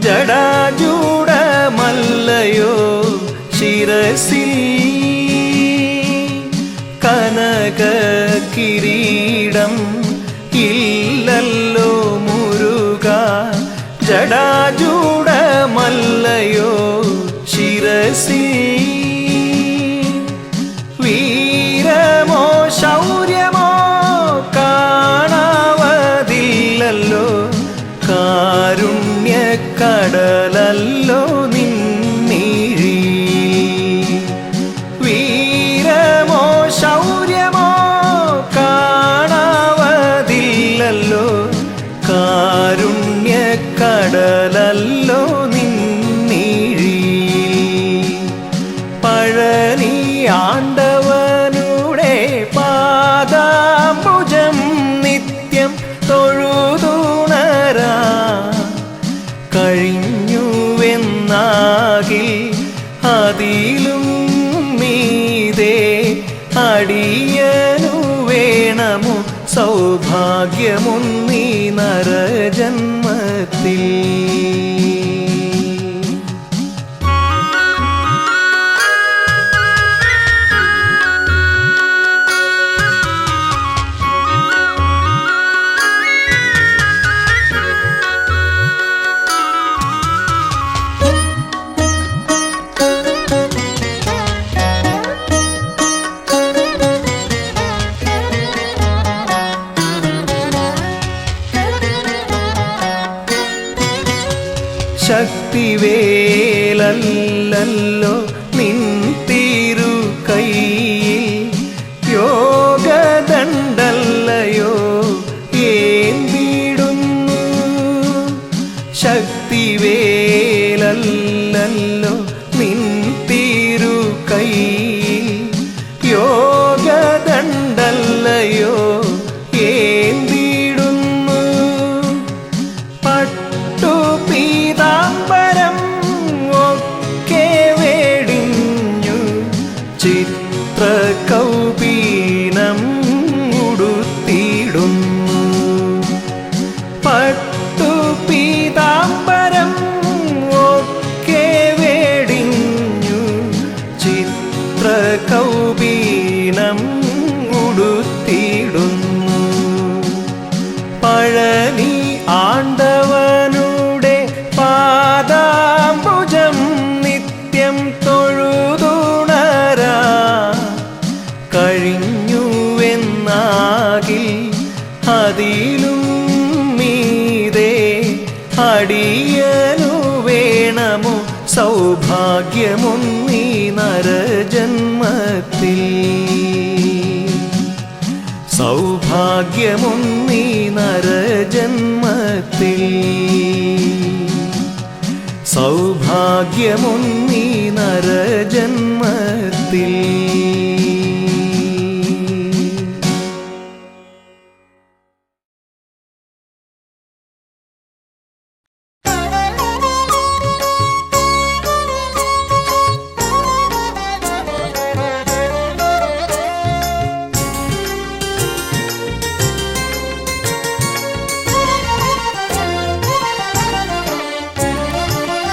ജടാജൂടമല്ലയോ ശിരസിൽ. കനകകിരീടം ഇല്ലല്ലോ മുരുക. ജടാജൂടമല്ലയോ ശിരസിൽ. വീരമോ ശൗര്യമോ കാരുണ്യക്കടലല്ലോ നിന്നിഴി. വീരമോ ശൗര്യമോ കാണാവതില്ലല്ലോ, കാരുണ്യക്കടലല്ലോ നിന്നിഴി. പഴനി ആണ്ടവനുടെ പാദാംബുജം നിത്യം തൊഴുതുണരാ കഴിഞ്ഞുവെന്നാകിൽ അതിലും മീതേ അടിയനു വേണമോ സൗഭാഗ്യമൊന്നീ നരജന്മത്തിൽ. ശക്തിവേലല്ലോ നിൻ തിരു കൈയിൽ, യോഗദണ്ഡല്ലയോ ഏന്തിടുന്നു. ശക്തിവേലല്ലോ നിൻ തിരു കൈയിൽ, യോഗദണ്ഡല്ലയോ ഏന്തിടുന്നു. പീതാംബരം ഒക്കെ വേടിഞ്ഞു ചിത്രകൗപീനം ഉടുത്തിടുന്നു. പീതാംബരം ഒക്കെ വേടിഞ്ഞു ചിത്രകൗപീനം ഉടുത്തിടുന്നു. പഴനി ആണ്ടവനുടെ പാദാംബുജം നിത്യം തൊഴുതുണരാ കഴിഞ്ഞുവെന്നാകിൽ അതിലും മീതേ അടിയനു വേണമോ സൗഭാഗ്യമൊന്നീ നരജന്മത്തിൽ. സൗഭാഗ്യമൊന്നീ നരജന്മത്തിൽ. സൗഭാഗ്യമൊന്നീ നരജന്മത്തിൽ.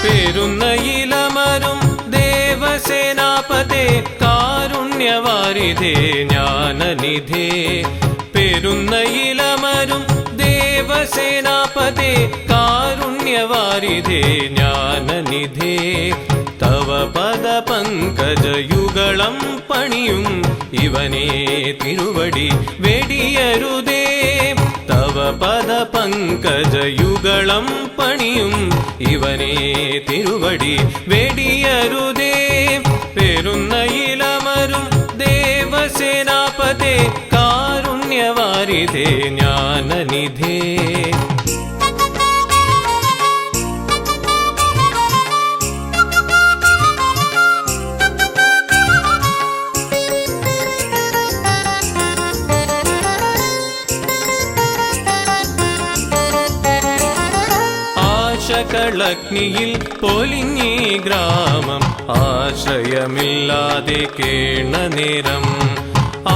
പെരുന്നയിലമരും ദേവസേനാപതേ കാരുണ്യവാരിധേ ജ്ഞാനനിധേ. പെരുന്നയിലമരും ദേവസേനാപതേ കാരുണ്യവാരിധേ ജ്ഞാനനിധേ. തവ പദപങ്കജയുഗളം പണിയും ഇവനേ തിരുവടി വെടിയരുതേ. തവ പദപങ്കജയുഗളം പണിയും ഇവനേ തിരുവടി വെടിയരുതേ. പെരുന്നയിലമരും ദേവസേനാപതേ കാരുണ്യവാരിധേ ജ്ഞാനനിധേ. ആശകളഗ്നിയിൽ പൊലിഞ്ഞീ ഗ്രാമം ആശ്രയമില്ലാതെ കേണനേരം.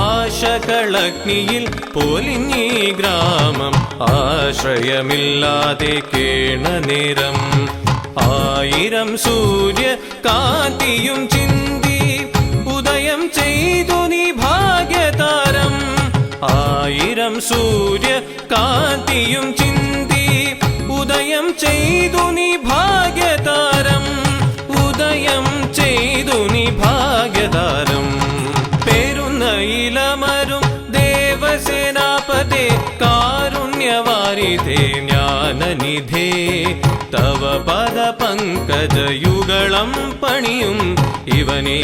ആശകളഗ്നിയിൽ പൊലിഞ്ഞീ ഗ്രാമം ആശ്രയമില്ലാതെ കേണനേരം. ആയിരം സൂര്യ കാന്തിയും ചിന്തി ഉദയം ചെയ്തു നീ ഭാഗ്യതാരം. ആയിരം സൂര്യ കാന്തിയും ചിന്തി ഉദയം ചെയ്തു നീ ഭാഗ്യതാരം. ഉദയം ചെയ്തു നീ ഭാഗ്യതാരം. പെരുന്നയിലമരും ദേവസേനാപതേ കാരുണ്യവാരിധേ ജ്ഞാന ജ്ഞാനനിധേ തവ പദപങ്കജയുഗളം പണിയും ഇവനേ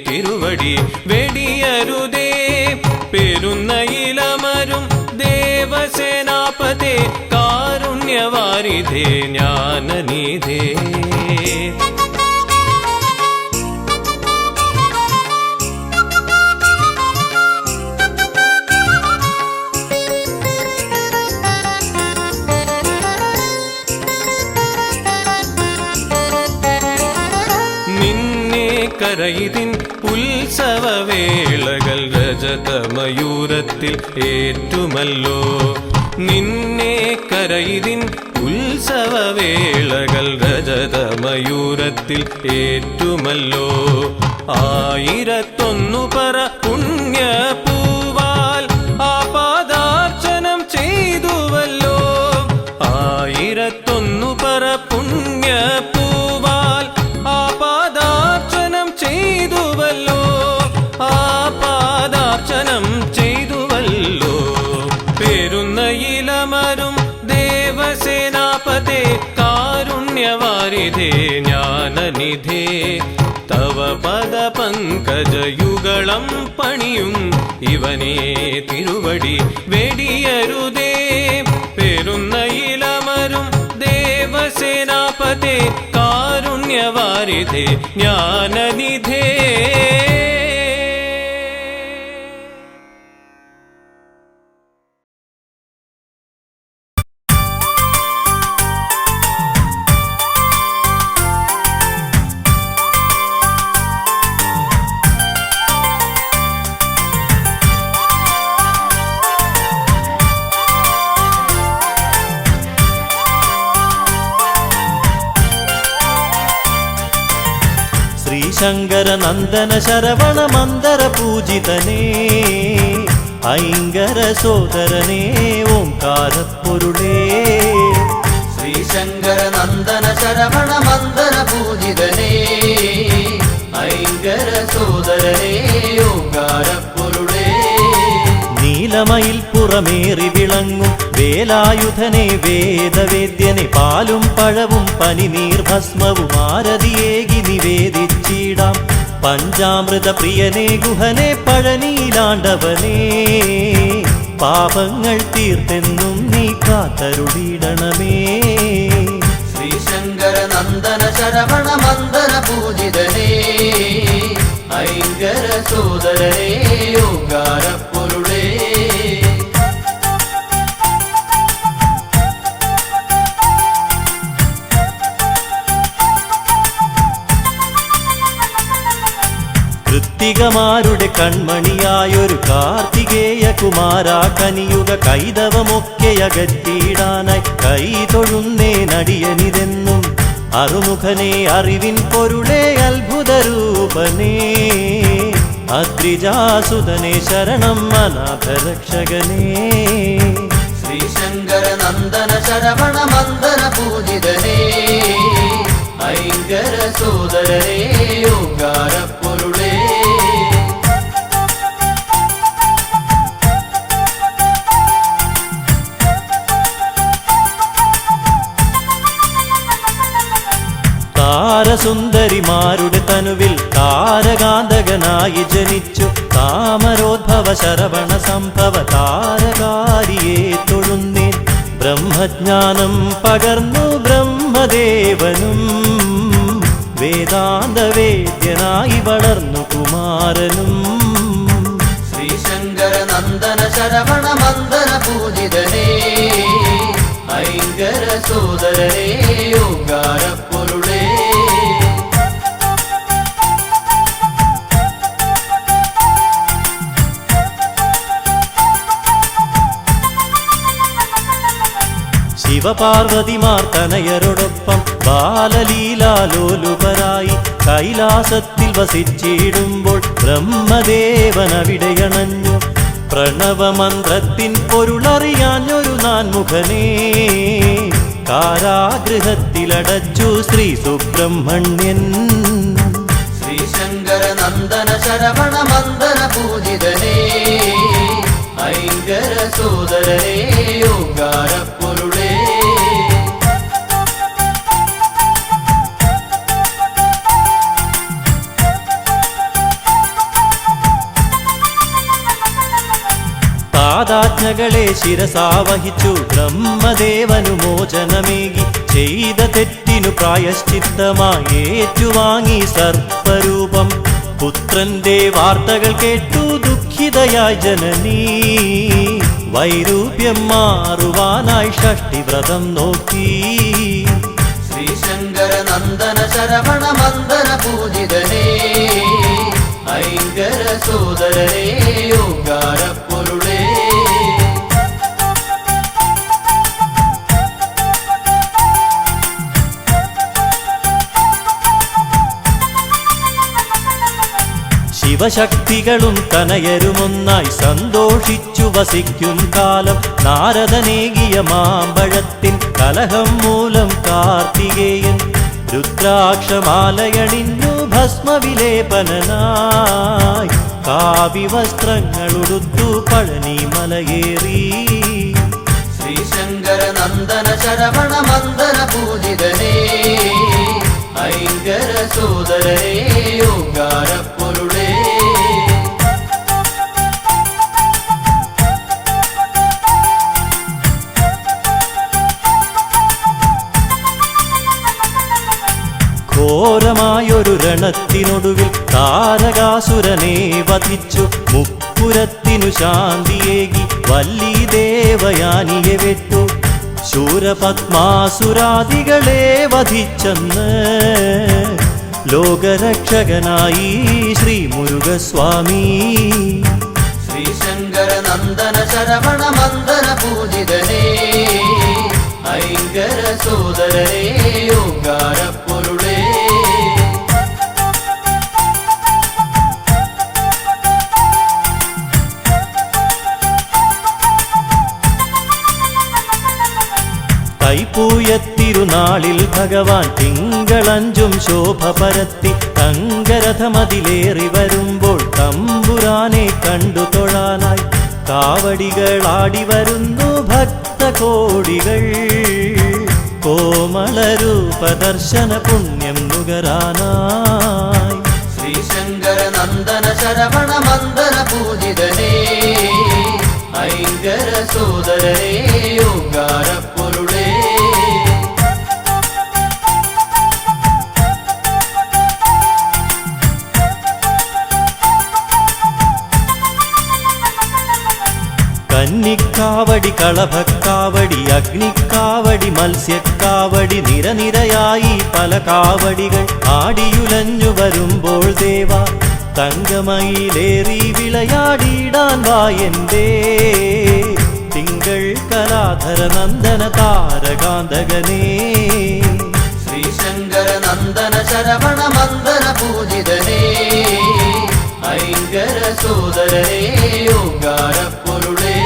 തിരുവടി വെടിയരുതേ പെരുന്നയിലമരും ദേവസേനാപതേ കാരുണ്യവാരിധേ ജ്ഞാനനിധേ. കരയിതിൻ ഉത്സവവേളകൾ രജതമയൂരത്തിൽ ഏറ്റുമല്ലോ. നിന്നെ കരയിതിൻ ഉത്സവവേളകൾ രജതമയൂരത്തിൽ ഏറ്റുമല്ലോ. 1001 പറ പുണ്യപൂവാൽ ആപാദാർച്ചനം ചെയ്തുവല്ലോ. 1001 പറ പുണ്യപൂവാൽ ആപാദാർച്ചനം ചെയ്തുവല്ലോ. ആപാദാർച്ചനം ചെയ്തുവല്ലോ. പെരുന്നയിലമരും ദേവസേനാപതേ കാരുണ്യവാരിധേ ജ്ഞാനനിധേ തവ പദപങ്കജയുഗളം പണിയും ഇവനേ തിരുവടി വെടിയരുതേ പെരുന്നയിലമരും ദേവസേനാപതേ കാരുണ്യവാരിധേ ജ്ഞാനനിധേ. ശ്രീശങ്കര നന്ദന ശരവണ മന്ദര പൂജിതനേ ഐങ്കര സോദരനേ ഓംകാരപ്പൊരുളേ. ശ്രീശങ്കര നന്ദന ശരവണ മന്ദര പൂജിതനേ ഐങ്കര സോദരനേ ഓംകാരപ്പൊരുളേ. നീലമയിൽ പുറമേറി വിളങ്ങും വേലായുധനെ വേദവേദ്യനെ പാലും പഴവും പനിനീർ ഭസ്മവും ആരതിയേകി നിവേദിച്ചിടാം. പഞ്ചാമൃത പ്രിയനെ ഗുഹനെ പഴനീലാണ്ടവനേ പാപങ്ങൾ തീർത്തെന്നും നീ കാത്തരുളിടണമേ. ശ്രീശങ്കര നന്ദന ശരവണ മന്ദര പൂജിതനേ ഐങ്കര സോദരനേ ഓംകാരപ്പൊരുളേ. കൃത്തികമാരുടെ കൺമണിയായൊരു കാർത്തികേയ കുമാര കനിയുക കൈതവമൊക്കെ അകറ്റിയിടാനായി കൈ തൊഴുന്നേ നടിയനിതെന്നും അറുമുഖനെ അറിവിൻ പൊരുളേ അത്ഭുതരൂപനേ അദ്രിജാസുതനെ ശരണം അനാഥരക്ഷകനേ. ശ്രീശങ്കര നന്ദന ശരവണ മന്ദര പൂജിതനേ ഐങ്കര സോദരനേ ഓംകാരപ്പൊരുളേ. താരസുന്ദരിമാരുടെ തനുവിൽ താരകാന്തകനായി ജനിച്ചു താമരോദ്ഭവ ശരവണ സംഭവ താരകാരിയെ തൊഴുന്നേൻ. ബ്രഹ്മജ്ഞാനം പകർന്നു ബ്രഹ്മദേവനും വേദാന്തവേദ്യനായി വളർന്നു കുമാരനും. ശ്രീശങ്കര നന്ദന ശരവണ മന്ദര പൂജിതനേ ഐങ്കര സോദരനേ ഓംകാരപ്പൊരുളേ. ശിവപാർവതിമാർ തനയരോടൊപ്പം ബാലലീലാലോലുപരായി കൈലാസത്തിൽ വസിച്ചിടുമ്പോൾ ബ്രഹ്മദേവൻ അവിടെയണഞ്ഞു. പ്രണവമന്ത്രത്തിൻ പൊരുളറിയാഞ്ഞൊരു നാൻമുഖനേ കാരാഗൃഹത്തിലടച്ചു ശ്രീ സുബ്രഹ്മണ്യൻ. ശ്രീശങ്കര നന്ദന ശരവണ മന്ദര പൂജിതനേ ഐങ്കര സോദരനേ ഓംകാരപ്പൊരുളേ. യാതനകളെ ശിരസാവഹിച്ചു ബ്രഹ്മദേവനു മോചനമേകി ചെയ്ത തെറ്റിനു പ്രായശ്ചിത്തമായി ഏറ്റുവാങ്ങി സർപ്പരൂപം പുത്രന്റെ വാർത്തകൾ കേട്ടു ദുഃഖിതയായി ജനനീ വൈരൂപ്യം മാറുവാനായി ഷഷ്ടിവ്രതം നോക്കി ശ്രീശങ്കര നന്ദന ശരവണ മന്ദന പൂജിതനേ ഐങ്കര സോദരനേ ഓങ്കാര പൊരുളേ ശിവശക്തികളും തനയരുമൊന്നായി സന്തോഷിച്ചു വസിക്കും കാലം നാരദനേകിയ മാമ്പഴത്തിൻ കലഹം മൂലം കാർത്തികേയൻ രുദ്രാക്ഷമാലയണിഞ്ഞു ഭസ്മവിലേപനായി കാവ്യവസ്ത്രങ്ങളുടുത്തു പഴനി മലയേറി ശ്രീശങ്കര നന്ദന ശരവണ മന്ദന പൂജിതനേ ഐങ്കര സോദരനേ ഓങ്കാര പൊരുളേ ഘോരമായൊരു രണത്തിനൊടുവിൽ താരകാസുരനെ വധിച്ചു മുപ്പുരത്തിനു ശാന്തിയേകി വല്ലി ദേവയാനിയെ വെട്ടു ശൂരപത്മാസുരാദികളെ വധിച്ചെന്ന് ലോകരക്ഷകനായി ശ്രീ മുരുകസ്വാമി ശ്രീശങ്കര നന്ദന ശരവണ മന്ദന പൂജിതനേ ഐങ്കര സോദരനേ ഓങ്കാര പൊരുളേ തൈപ്പൂയത്തിരുനാളിൽ ഭഗവാൻ തിങ്കളഞ്ചും ശോഭ പരത്തി തങ്കരഥമതിലേറി വരുമ്പോൾ തമ്പുരാനെ കണ്ടു തൊഴാനായി കാവടികളാടി വരുന്നു ഭക്തകോടികൾ കോമളരൂപദർശന പുണ്യം നുകരാനായി ശ്രീശങ്കര നന്ദന ശരവണ മന്ദന പൂജിതനേ ഐങ്കര സോദരനേ ഓങ്കാര പൊരുളേ കന്നിക്കാവടി കളഭക്കാവടി അഗ്നിക്കാവടി മത്സ്യക്കാവടി നിരനിരയായി പല കാവടികൾ ആടിയുലഞ്ഞു വരുമ്പോൾ ദേവ തങ്കമയിലേറി വിളയാടിയിടാൻ വായന്റെ തിങ്കൾ കലാധര നന്ദന താരകാന്തകനേ ശ്രീശങ്കര നന്ദന ശരവണ മന്ദന പൂജിതനേ ഐങ്കര സോദരനേ ഓങ്കാര പൊരുളേ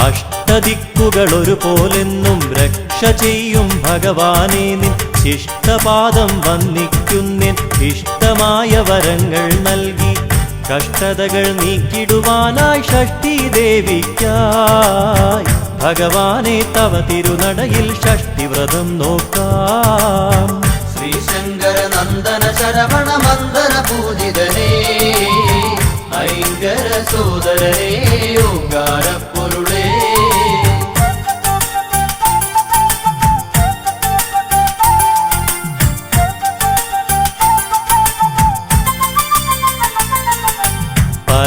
അഷ്ടദിക്കുകൾ ഒരുപോലെന്നും രക്ഷ ചെയ്യും ഭഗവാനെ നിൻ ശിഷ്ടപാദം വന്ദിക്കുന്നിൻ ഇഷ്ടമായ വരങ്ങൾ നൽകി കഷ്ടതകൾ നീക്കിടുവാനായി ഷഷ്ടി ദേവിക്കായി ഭഗവാനെ തവ തിരുനടയിൽ ഷഷ്ടിവ്രതം നോക്കാം ശ്രീശങ്കര നന്ദന ശരവണ മന്ദന പൂജിതനേ ഐങ്കര സോദരനേ ഓങ്കാര പൊരുളേ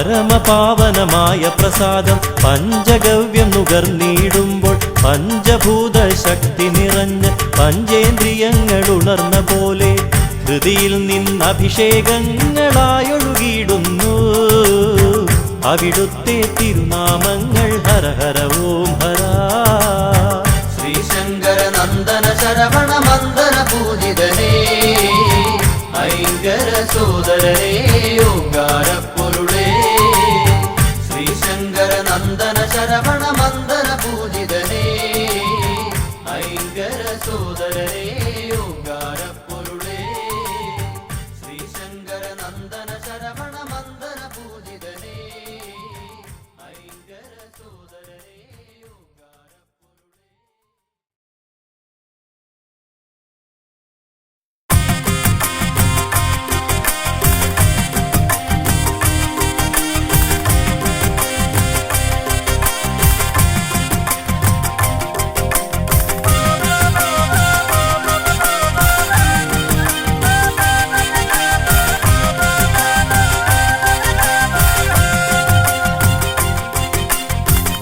പരമപാവനമായ പ്രസാദം പഞ്ചഗവ്യം നുകർന്നിടുമ്പോൾ പഞ്ചഭൂത ശക്തി നിറഞ്ഞ് പഞ്ചേന്ദ്രിയങ്ങൾ ഉണർന്ന പോലെ ഹൃതിയിൽ നിന്നഭിഷേകങ്ങളായൊഴുകിയിടുന്നു അവിടുത്തെ തിരുനാമങ്ങൾ ഹര ഹര ഓം ഹര ശ്രീശങ്കര നന്ദന ശരവണ മന്ദന പൂജിതനേ ഐങ്കര സോദരനേ ഓങ്കാര പൊരുളേ ശ്രീശങ്കര നന്ദന ശരവണ മന്ദന പൂജിതനേ ഐങ്കര സോദരനേ ഓങ്കാര പൊരുളേ ശ്രീശങ്കര നന്ദന ശരവണ മന്ദന പൂജിതനേ ഐങ്കര സോദരനേ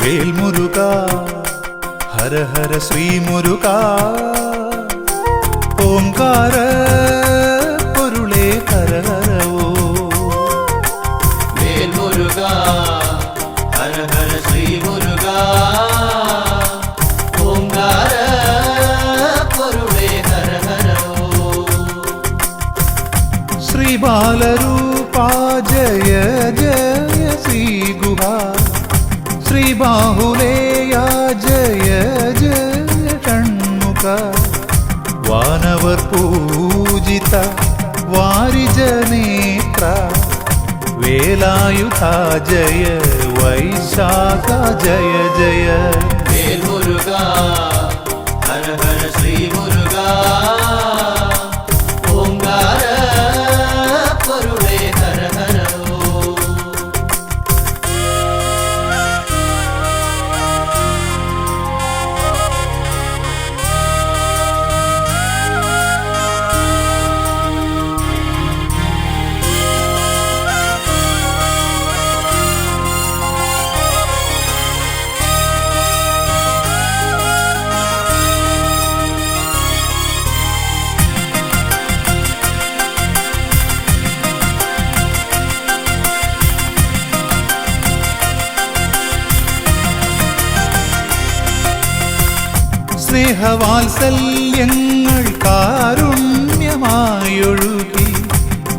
വേൽമുരുക ഹര ഹര ശ്രീ മുരുക ഓംകാര പൊരുളേ ഹര ഹര ഓ വേൽമുരുക ഹര ഹര ശ്രീ മുരുക ഓംകാര പൊരുളേ ഹര ഹര ഓ ശ്രീ ബാലരൂപാ ജയ ജയ ശ്രീ ഗുഹാ ശ്രീ ബാഹുലേയാ ജയ ജയ ഷൺമുഖ വാനവർ പൂജിത വാരിജനേത്ര വേലായുധ ജയ വൈശാഖ ജയ ജയ വേൽമുരുക ഹര ഹര ശ്രീ മുരുക ഓംകാര പൊരുളേ ഹര ഹര ഓ സ്നേഹവാത്സല്യങ്ങൾ കാരുണ്യമായൊഴുകി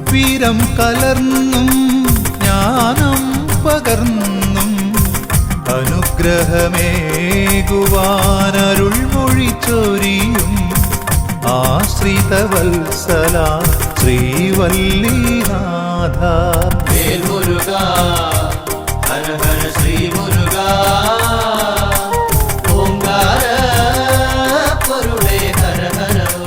വീരം കലർന്നും ജ്ഞാനം പകർന്നും അനുഗ്രഹമേകുവാനരുൾമൊഴി ചൊരിയും ആശ്രിതവത്സല ശ്രീവല്ലിനാഥ വേൽമുരുക ഹര ഹര ശ്രീ മുരുക ഓംകാര പൊരുളേ ഹര ഹര ഓ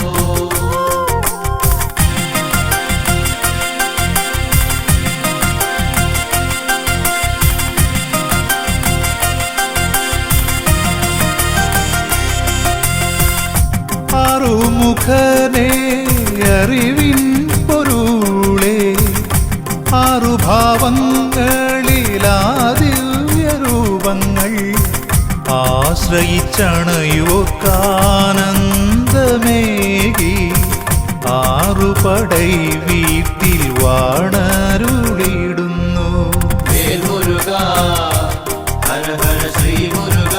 ആറുമുഖനേ അറിവിൻ പൊരുളേ ആറുഭാവങ്ങളിലാദിവ്യരൂപങ്ങൾ ആശ്രയിച്ചണയോർക്കാനന്ദമേകി ആറുപടൈ വീട്ടിൽ വാണരുളിടുന്നു വേൽമുരുക ഹര ഹര ശ്രീ മുരുക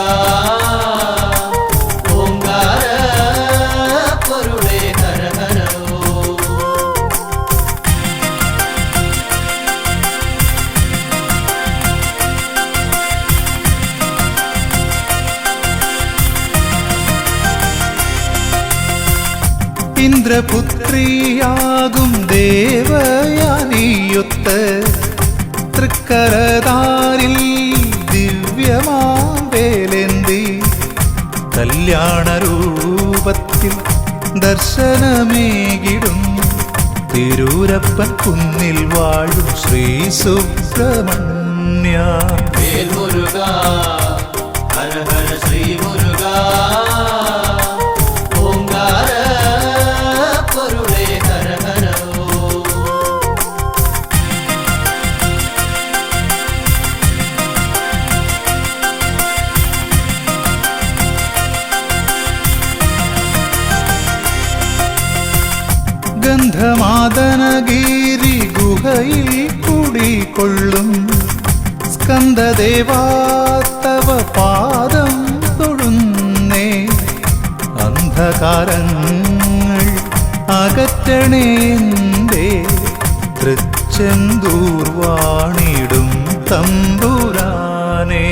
ഓംകാര പൊരുളേ ഹര ഹര ഓ ഇന്ദ്രപുത്രിയാകും ദേവയാനിയൊത്ത് തൃക്കരതാരിൽ ദിവ്യമാവേലേന്തി കല്യാണരൂപത്തിൽ ദർശനമേകിടും തിരൂരപ്പൻ കുന്നിൽ വാഴും ശ്രീ സുബ്രഹ്മണ്യ വേൽമുരുക ഹര ഹര ശ്രീ മുരുക ഓംകാര പൊരുളേ ഹര ഹര ഓ ഗന്ധമാദനഗിരി ഗുഹയിൽ കുടികൊള്ളും സ്കന്ദദേവാ തവ പാദം തൊഴുന്നേ അന്ധകാരങ്ങൾ അകറ്റണേന്തേ തൃച്ചെന്തൂർ വാണിടും തമ്പുരാനേ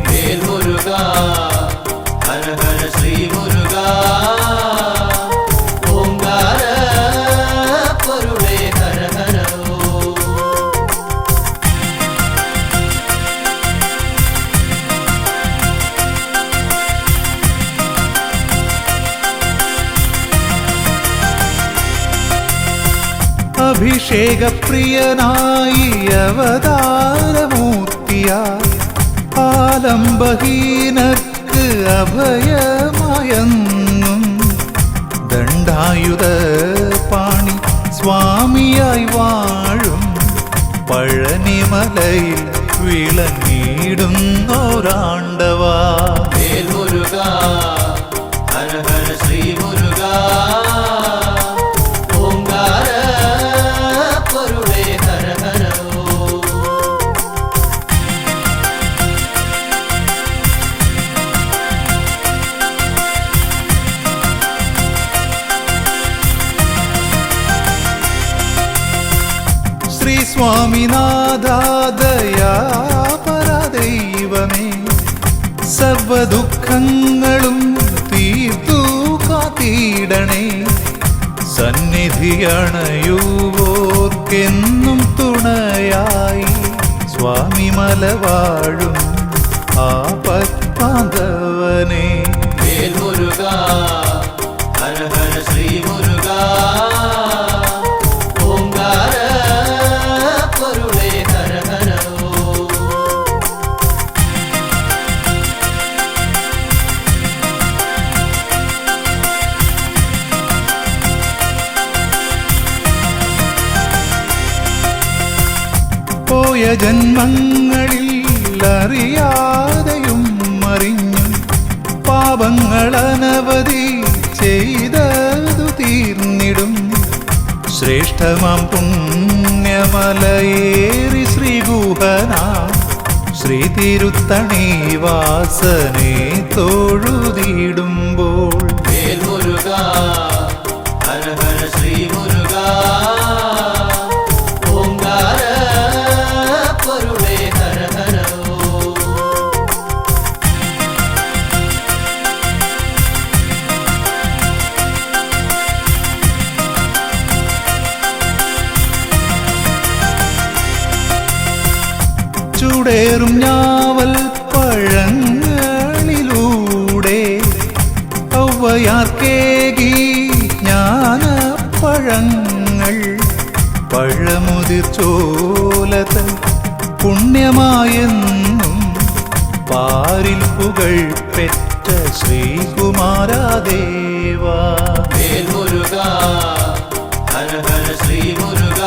വേൽമുരുക ഹര ഹര ശ്രീ മുരുക ഓംകാര പൊരുളേ ഹര ഹര ഓ അഭിഷേകപ്രിയനായി അവതാരമൂർത്തിയായി ആലംബഹീനർക്ക് അഭയമായെന്നും ദണ്ഡായുധ പാണി സ്വാമിയായി വാഴും പഴനിമലയിൽ വിളങ്ങിടുന്നോരാണ്ടവാ വേൽ മുരുക ഹര ഹര ശ്രീ മുരുക ഓംകാര പൊരുളേ ഹര ഹര ഓം. ശ്രീ സ്വാമിനാഥാദയാപരദൈവമേ സർവദുഃഖങ്ങളും തീർത്തു കാത്തിടണേ സന്നിധിയണയുവോർക്കെന്നും തുണയായി സ്വാമി മലവാഴും ആപത്പാന്തവനേ വേൽ മുരുക ഹര ഹര ശ്രീ മുരുക ഓംകാര പൊരുളേ ഹര ഹര ഓം. പോയ ജന്മങ്ങളിൽ അറിയാതെയും അറിഞ്ഞും പാപങ്ങളനവധി ചെയ്തതു തീർന്നിടും ശ്രേഷ്ഠമാം പുണ്യമലയേറി ശ്രീഗുഹന ശ്രീ തിരുത്തണി വാസനെ തൊഴുതിടുമ്പോൾ വേൽ മുരുക ഹര ഹര ശ്രീ മുരുക ഓംകാര പൊരുളേ ഹര ഹര ഓം. ചൂടേറും ഞാവൽ പഴങ്ങളിലൂടെ ഔവയാർക്കേകി ജ്ഞാനപ്പഴങ്ങൾ പഴമുതിർ ചോലതൻ പുണ്യമായെന്നും പാരിൽ പുകൾ പെറ്റ ശ്രീകുമാരദേവ വേൽ മുരുക ഹര ഹര ശ്രീ മുരുക